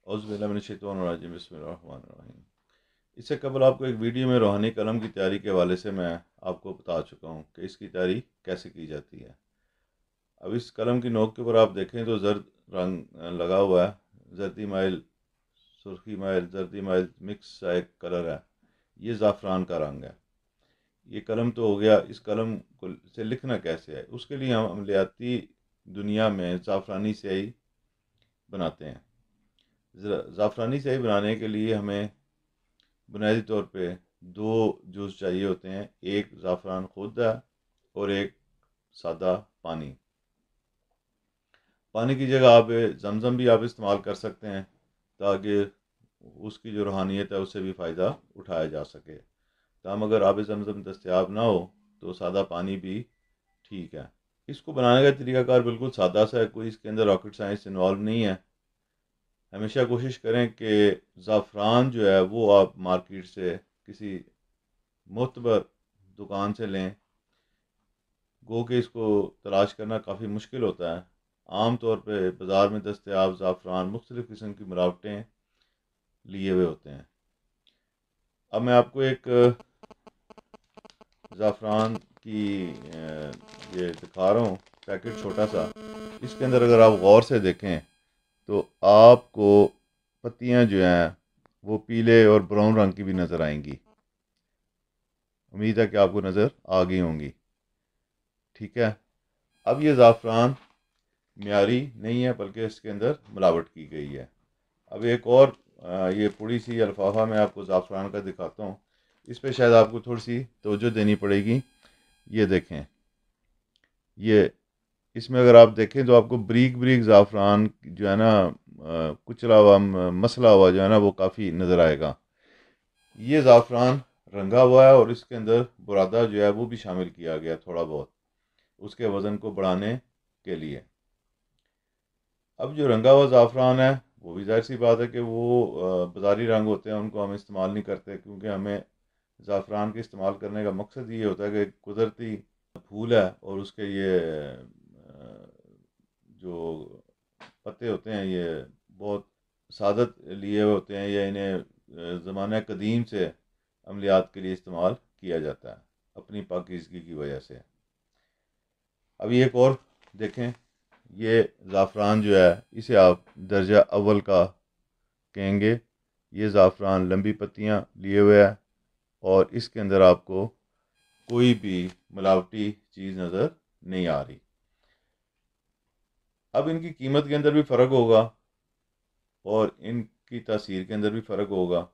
اعوذ باللہ من الشیطان الرجیم، بسم اللہ الرحمن الرحیم۔ اس سے قبل آپ کو ایک ویڈیو میں روحانی قلم کی تیاری کے حوالے سے میں آپ کو بتا چکا ہوں کہ اس کی تیاری کیسے کی جاتی ہے۔ اب اس قلم کی نوک کے اوپر آپ دیکھیں تو زرد رنگ لگا ہوا ہے، زردی مائل، سرخی مائل، زردی مائل مکس سا ایک کلر ہے۔ یہ زعفران کا رنگ ہے۔ یہ قلم تو ہو گیا، اس قلم کو سے لکھنا کیسے ہے، اس کے لیے ہم عملیاتی دنیا میں زعفرانی سیاہی بناتے ہیں۔ زعفرانی سیاہی بنانے کے لیے ہمیں بنیادی طور پہ دو جز چاہیے ہوتے ہیں، ایک زعفران خود ہے اور ایک سادہ پانی۔ پانی کی جگہ آپ زمزم بھی آپ استعمال کر سکتے ہیں تاکہ اس کی جو روحانیت ہے اس سے بھی فائدہ اٹھایا جا سکے۔ تاہم اگر آب زمزم دستیاب نہ ہو تو سادہ پانی بھی ٹھیک ہے۔ اس کو بنانے کا طریقہ کار بالکل سادہ سا ہے، کوئی اس کے اندر راکٹ سائنس انوالو نہیں ہے۔ ہمیشہ کوشش کریں کہ زعفران جو ہے وہ آپ مارکیٹ سے کسی معتبر دکان سے لیں، گو کہ اس کو تلاش کرنا کافی مشکل ہوتا ہے۔ عام طور پہ بازار میں دستیاب زعفران مختلف قسم کی ملاوٹیں لیے ہوئے ہوتے ہیں۔ اب میں آپ کو ایک زعفران کی یہ دکھا رہا ہوں، پیکٹ چھوٹا سا۔ اس کے اندر اگر آپ غور سے دیکھیں تو آپ کو پتیاں جو ہیں وہ پیلے اور براؤن رنگ کی بھی نظر آئیں گی۔ امید ہے کہ آپ کو نظر آ گئی ہوں گی، ٹھیک ہے۔ اب یہ زعفران معیاری نہیں ہے بلکہ اس کے اندر ملاوٹ کی گئی ہے۔ اب ایک اور یہ پوڑی سی لفافہ میں آپ کو زعفران کا دکھاتا ہوں، اس پہ شاید آپ کو تھوڑی سی توجہ دینی پڑے گی۔ یہ دیکھیں، یہ اس میں اگر آپ دیکھیں تو آپ کو بریک بریک زعفران جو ہے نا کچلا ہوا مسلا ہوا جو ہے نا وہ کافی نظر آئے گا۔ یہ زعفران رنگا ہوا ہے اور اس کے اندر برادہ جو ہے وہ بھی شامل کیا گیا تھوڑا بہت اس کے وزن کو بڑھانے کے لیے۔ اب جو رنگا ہوا زعفران ہے وہ بھی ظاہر سی بات ہے کہ وہ بازاری رنگ ہوتے ہیں، ان کو ہم استعمال نہیں کرتے، کیونکہ ہمیں زعفران کے استعمال کرنے کا مقصد یہ ہوتا ہے کہ قدرتی پھول ہے اور اس کے یہ جو پتے ہوتے ہیں یہ بہت سعادت لیے ہوئے ہوتے ہیں، یا انہیں زمانہ قدیم سے عملیات کے لیے استعمال کیا جاتا ہے اپنی پاکیزگی کی وجہ سے۔ اب ایک اور دیکھیں، یہ زعفران جو ہے اسے آپ درجہ اول کا کہیں گے۔ یہ زعفران لمبی پتیاں لیے ہوئے ہے اور اس کے اندر آپ کو کوئی بھی ملاوٹی چیز نظر نہیں آ رہی۔ اب ان کی قیمت کے اندر بھی فرق ہوگا اور ان کی تاثیر کے اندر بھی فرق ہوگا۔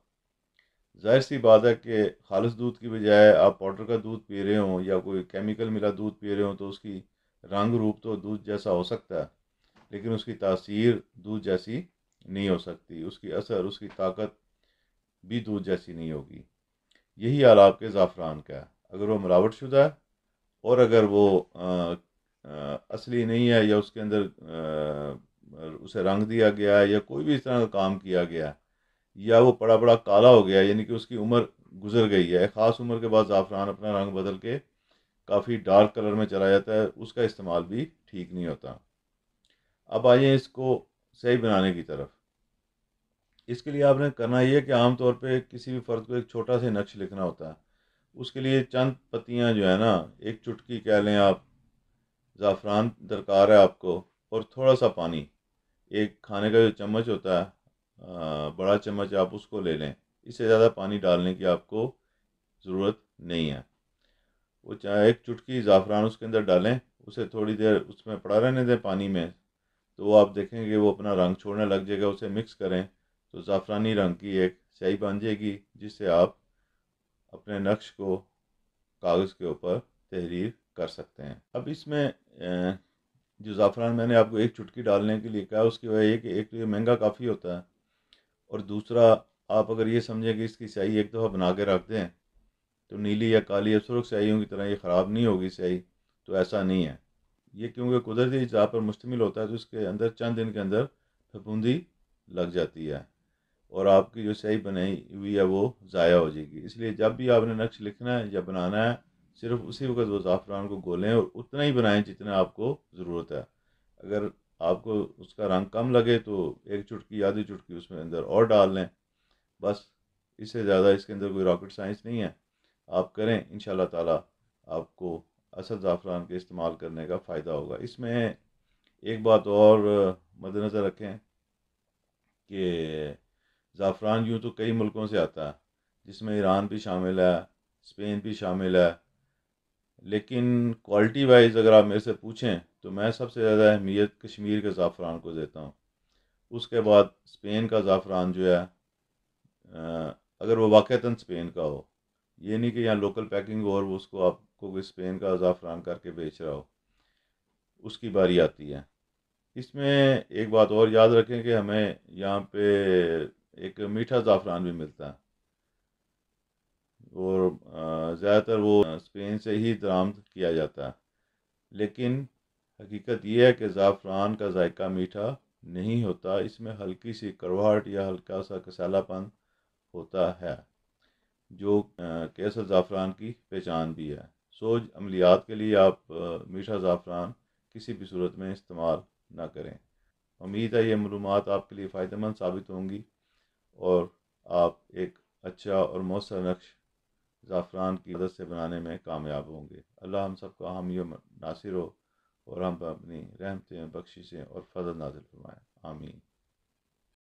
ظاہر سی بات ہے کہ خالص دودھ کی بجائے آپ پاؤڈر کا دودھ پی رہے ہوں یا کوئی کیمیکل ملا دودھ پی رہے ہوں تو اس کی رنگ روپ تو دودھ جیسا ہو سکتا ہے، لیکن اس کی تاثیر دودھ جیسی نہیں ہو سکتی، اس کی اثر، اس کی طاقت بھی دودھ جیسی نہیں ہوگی۔ یہی حال آپ کے زعفران کا ہے، اگر وہ ملاوٹ شدہ ہے اور اگر وہ اصلی نہیں ہے، یا اس کے اندر اسے رنگ دیا گیا ہے یا کوئی بھی اس طرح کا کام کیا گیا ہے، یا وہ بڑا بڑا کالا ہو گیا، یعنی کہ اس کی عمر گزر گئی ہے، ایک خاص عمر کے بعد زعفران اپنا رنگ بدل کے کافی ڈارک کلر میں چلا جاتا ہے، اس کا استعمال بھی ٹھیک نہیں ہوتا۔ اب آئیے اس کو صحیح بنانے کی طرف۔ اس کے لیے آپ نے کرنا یہ ہے کہ عام طور پہ کسی بھی فرد کو ایک چھوٹا سا نقش لکھنا ہوتا ہے۔ اس کے لیے چند پتیاں جو ہے نا، ایک چٹکی کہہ لیں آپ، زعفران درکار ہے آپ کو، اور تھوڑا سا پانی، ایک کھانے کا جو چمچ ہوتا ہے بڑا چمچ، آپ اس کو لے لیں۔ اس سے زیادہ پانی ڈالنے کی آپ کو ضرورت نہیں ہے۔ وہ چاہے ایک چٹکی زعفران اس کے اندر ڈالیں، اسے تھوڑی دیر اس میں پڑا رہنے دیں پانی میں، تو وہ آپ دیکھیں گے وہ اپنا رنگ چھوڑنے لگ جائے گا۔ اسے مکس کریں تو زعفرانی رنگ کی ایک سیاہی بن جائے گی، جس سے آپ اپنے نقش کو کاغذ کے اوپر تحریر کر سکتے ہیں۔ اب اس میں جو زعفران میں نے آپ کو ایک چٹکی ڈالنے کے لیے کہا، اس کی وجہ یہ کہ ایک تو یہ مہنگا کافی ہوتا ہے، اور دوسرا آپ اگر یہ سمجھیں کہ اس کی سیاہی ایک دفعہ بنا کے رکھ دیں تو نیلی یا کالی یا سرخ سیاہیوں کی طرح یہ خراب نہیں ہوگی سیاہی، تو ایسا نہیں ہے۔ یہ کیونکہ قدرتی اجزاء پر مشتمل ہوتا ہے تو اس کے اندر چند دن کے اندر پھپھوندی لگ جاتی ہے اور آپ کی جو سیاہی بنائی ہوئی ہے وہ ضائع ہو جائے گی۔ اس لیے جب بھی آپ نے نقش لکھنا ہے یا بنانا ہے، صرف اسی وقت وہ زعفران کو گھولیں اور اتنا ہی بنائیں جتنا آپ کو ضرورت ہے۔ اگر آپ کو اس کا رنگ کم لگے تو ایک چٹکی آدھی چٹکی اس میں اندر اور ڈال لیں، بس اس سے زیادہ اس کے اندر کوئی راکٹ سائنس نہیں ہے. آپ کریں انشاءاللہ تعالی آپ کو اصل زعفران کے استعمال کرنے کا فائدہ ہوگا. اس میں ایک بات اور مد نظر رکھیں کہ زعفران یوں تو کئی ملکوں سے آتا ہے، جس میں ایران بھی شامل ہے، اسپین بھی شامل ہے، لیکن کوالٹی وائز اگر آپ میرے سے پوچھیں تو میں سب سے زیادہ اہمیت کشمیر کے زعفران کو دیتا ہوں. اس کے بعد اسپین کا زعفران جو ہے، اگر وہ واقعتاً اسپین کا ہو، یہ نہیں کہ یہاں لوکل پیکنگ ہو اور اس کو آپ کو کوئی اسپین کا زعفران کر کے بیچ رہا ہو، اس کی باری آتی ہے. اس میں ایک بات اور یاد رکھیں کہ ہمیں یہاں پہ ایک میٹھا زعفران بھی ملتا ہے، اور زیادہ تر وہ اسپین سے ہی درآمد کیا جاتا ہے، لیکن حقیقت یہ ہے کہ زعفران کا ذائقہ میٹھا نہیں ہوتا، اس میں ہلکی سی کڑواہٹ یا ہلکا سا کسالہ پن ہوتا ہے، جو کہ اصل زعفران کی پہچان بھی ہے. سوج عملیات کے لیے آپ میٹھا زعفران کسی بھی صورت میں استعمال نہ کریں. امید ہے یہ معلومات آپ کے لیے فائدہ مند ثابت ہوں گی اور آپ ایک اچھا اور مؤثر نقش زعفران کی مدد سے بنانے میں کامیاب ہوں گے. اللہ ہم سب کا حامی و ناصر ہو اور ہم پر اپنی رحمتیں، بخششیں اور فضل نازل فرمائے. آمین.